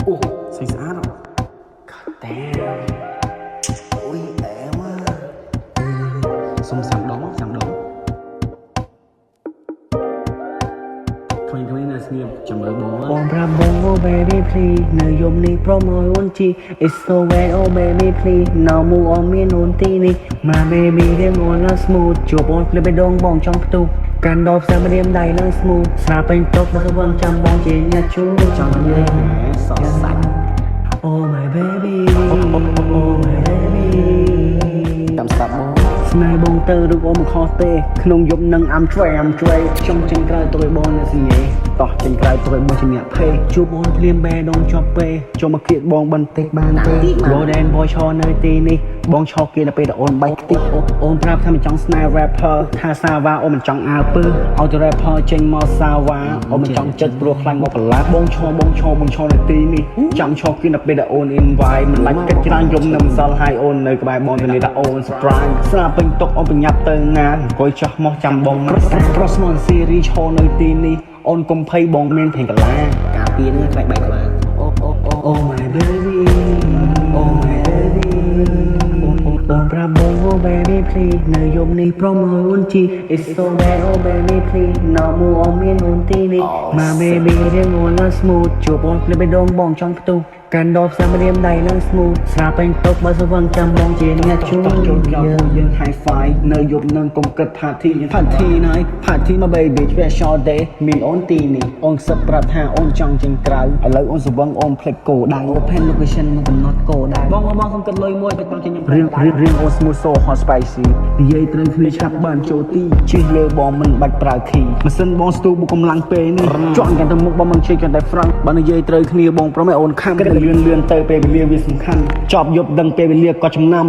Ủa, xinh xả đâu. God damn. Ui, em á. Xong sẵn đón. Thôi nè, xin chào mời bố á. Bon bravo, oh baby please នៅយប់នេះប្រមយអូនជី It's so bad, oh baby please នៅមូអមមានអូនទីនេះ My baby រៀងអូនឡើង smooth ជួបអូនភ្លេចបេះដូងបងចង់ផ្ទុះកាន់ដបផ្សាមរៀមដៃឡើង smooth ស្រាពេញតុកបើវឹងចាំបងជាអ្នកជួចង់និយាយ សតសាច់ Oh my baby Oh my baby ចាំស្ដាប់បង ស្នេហ៍បងទៅឬអូនមិនខុសទេក្នុងយប់នឹង I'm tray ខ្ញុំចេញក្រៅទៅឲ្យបងនៅសញ្ញេតោះចេញក្រៅទៅឲ្យបងជាអ្នកភេជួបអូនភ្លាមបេះដូងជាប់ពេចូលមកគៀកបងបន្តិចបានទេ Golden Boy ឈរនៅទីនេះបងឈរគៀកនៅពេលដែលអូនបែកខ្ទិះអូនប្រាប់ថាមិនចង់ស្នេហ៍ rapper ថាសាវ៉ាអូនមិនចង់អើពើឲ្យទៅ rapper ចេញមកសាវ៉ាអូនមិនចង់ចិត្តព្រោះខ្លាញ់មកប្រឡាក់បងឈរនៅទីនេះចាំឈរគៀកនៅពេលដែលអូន invite មិនឡាច់កិច្ចច្រើនយំនៅម្សិលហើយអូននៅក្បែរបងទៅនេះថាអូន surprise ស្នាពេញតុកអូនប្រញាប់ទៅងានអង្គុយចោះមកចាំបងមក Cross Mon Series ឈរនៅទីនេះអូនកុំភ័យបងមានเพลงកលាការពារនឹងខ្លាចបែកក្បាល Oh my baby Oh my baby បងប្រាប់បង Oh baby please នៅយប់នេះប្រមយអូនជី It's so bad Oh baby please នៅមូអមមានអូនទីនេះ My baby រៀងអូនឡើង smooth ជួបអូនភ្លេចបេះដូងបងចង់ផ្ទុះកាន់ដបផ្សាមរៀមដៃឡើង smooth ស្រាពេញតុកបើស្វឹងចាំបងជាអ្នកជួបយើង high five នៅយប់នឹងកុំគិត party ណៃ party មក baby ជា short day មានអូនទីនេះអូនសឹកប្រាប់ថាអូនចង់ចេញក្រៅឥឡូវអូនស្វឹងអូនភ្លេចគោដៅ open location មកកំណត់គោដៅបងសុំគិតលុយមួយទៅចង់ចេញរៀងអូន smooth so hot spicy និយាយត្រូវគ្នាឆាប់បានចូលទីជិះលើបងមិនបាច់ប្រើ key ម៉ាស៊ីនបងស្ទូបុកកម្លាំងពេលនេះជន់កាន់ទៅមុខបងមិនជិះកាន់តែ front បើនិយាយត្រូវគ្នាបងប្រមឲ្យអូនខំលឿនទៅពេលវេលាវាសំខាន់ចប់យប់ដឹងពេលវេលាក៏ចំណាំ